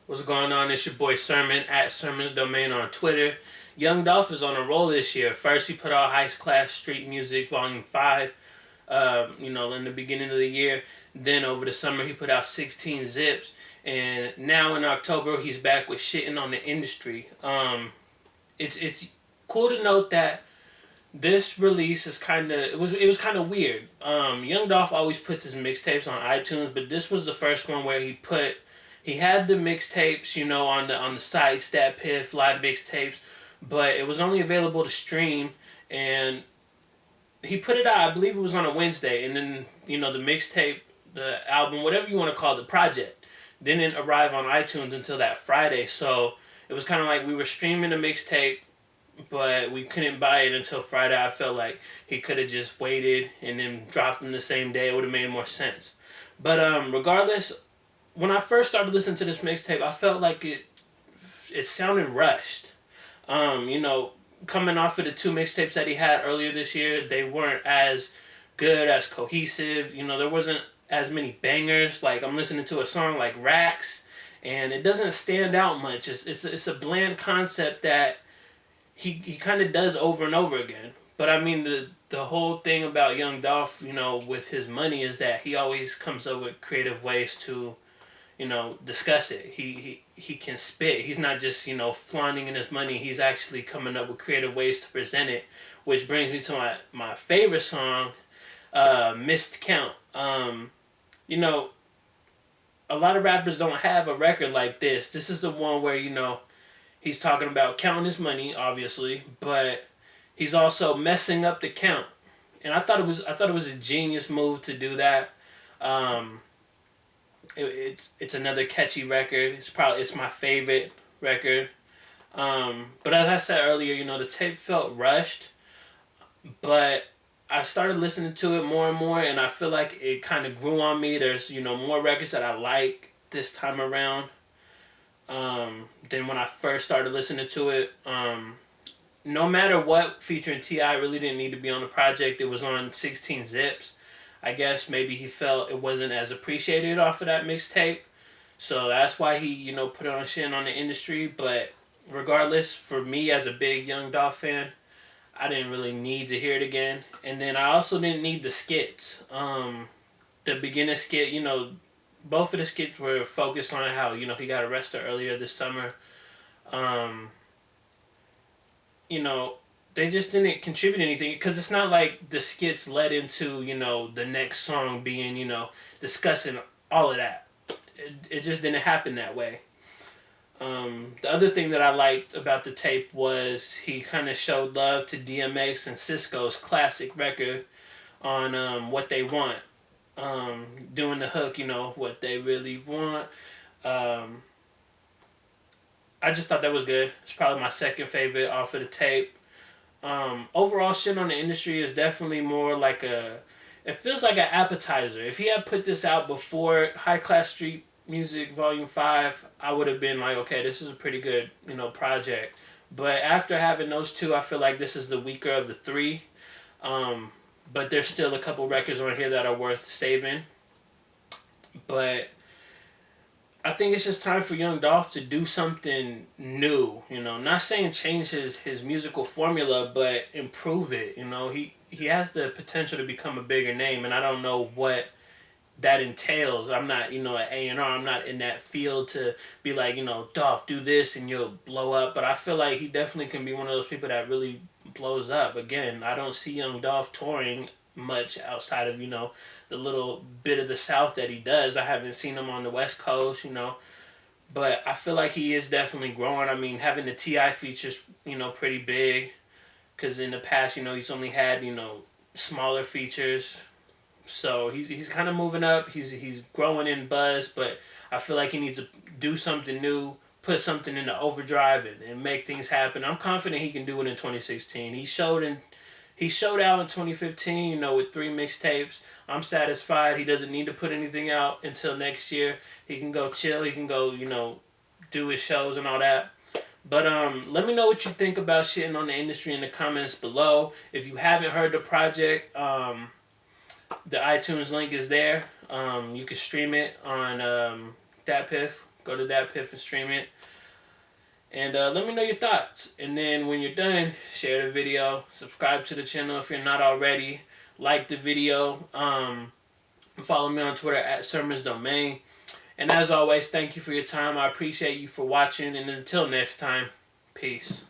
What's going on? It's your boy Sermon at Sermon's Domain on Twitter. Young Dolph is on a roll this year. First, he put out High Class Street Music Volume 5, in the beginning of the year. Then, over the summer, he put out 16 Zips. And now in October, he's back with Shittin On The Industry. It's cool to note that this release is it was kind of weird. Young Dolph always puts his mixtapes on iTunes, but this was the first one where he had the mixtapes, on the site, Stat Piff, live mixtapes, but it was only available to stream, and he put it out, I believe it was on a Wednesday, and then, the mixtape, the album, whatever you want to call it, the project, didn't arrive on iTunes until that Friday, so it was kind of like we were streaming the mixtape, but we couldn't buy it until Friday. I felt like he could have just waited and then dropped them the same day. It would have made more sense. But regardless, when I first started listening to this mixtape, I felt like it sounded rushed. Coming off of the two mixtapes that he had earlier this year, they weren't as good, as cohesive. There wasn't as many bangers. Like, I'm listening to a song like Racks, and it doesn't stand out much. It's a bland concept that he kind of does over and over again. But I mean, the whole thing about Young Dolph, with his money is that he always comes up with creative ways to, discuss it. He can spit. He's not just, flaunting in his money. He's actually coming up with creative ways to present it, which brings me to my favorite song, Missed Count. A lot of rappers don't have a record like this. This is the one where, he's talking about counting his money, obviously, but he's also messing up the count. And I thought it was a genius move to do that. It's another catchy record. It's my favorite record. But as I said earlier, the tape felt rushed, but I started listening to it more and more, and I feel like it kind of grew on me. There's more records that I like this time around. Than when I first started listening to it. No Matter What featuring T.I. really didn't need to be on the project. It was on 16 Zips. I guess maybe he felt it wasn't as appreciated off of that mixtape. So that's why he, put it on Shittin On The Industry. But regardless, for me as a big Young Dolph fan, I didn't really need to hear it again. And then I also didn't need the skits. The beginning skit, both of the skits were focused on how, he got arrested earlier this summer. They just didn't contribute anything, because it's not like the skits led into, the next song being, discussing all of that. It just didn't happen that way. The other thing that I liked about the tape was he kind of showed love to DMX and Cisco's classic record on What They Want. Doing the hook, what they really want. I just thought that was good. It's probably my second favorite off of the tape. Overall, Shit on the Industry is definitely more like it feels like an appetizer. If he had put this out before High Class Street Music Volume 5, I would have been like, okay, this is a pretty good, project. But after having those two, I feel like this is the weaker of the three. But there's still a couple records on here that are worth saving. But I think it's just time for Young Dolph to do something new. Not saying change his musical formula, but improve it. He has the potential to become a bigger name, and I don't know what that entails. I'm not, an A&R. I'm not in that field to be like, Dolph, do this and you'll blow up. But I feel like he definitely can be one of those people that really blows up. Again, I don't see Young Dolph touring much outside of, the little bit of the South that he does. I haven't seen him on the West Coast, But I feel like he is definitely growing. I mean, having the T.I. features, pretty big. Because in the past, he's only had, smaller features. So he's kind of moving up. He's growing in buzz, but I feel like he needs to do something new, put something in the overdrive and make things happen. I'm confident he can do it in 2016. He showed out in 2015, with 3 mixtapes. I'm satisfied. He doesn't need to put anything out until next year. He can go chill. He can go, do his shows and all that. But let me know what you think about Shitting On The Industry in the comments below. If you haven't heard the project, the iTunes link is there. You can stream it on Dat Piff. Go to that Piff and stream it. And let me know your thoughts. And then when you're done, share the video. Subscribe to the channel if you're not already. Like the video. Follow me on Twitter at SermonsDomain. And as always, thank you for your time. I appreciate you for watching. And until next time, peace.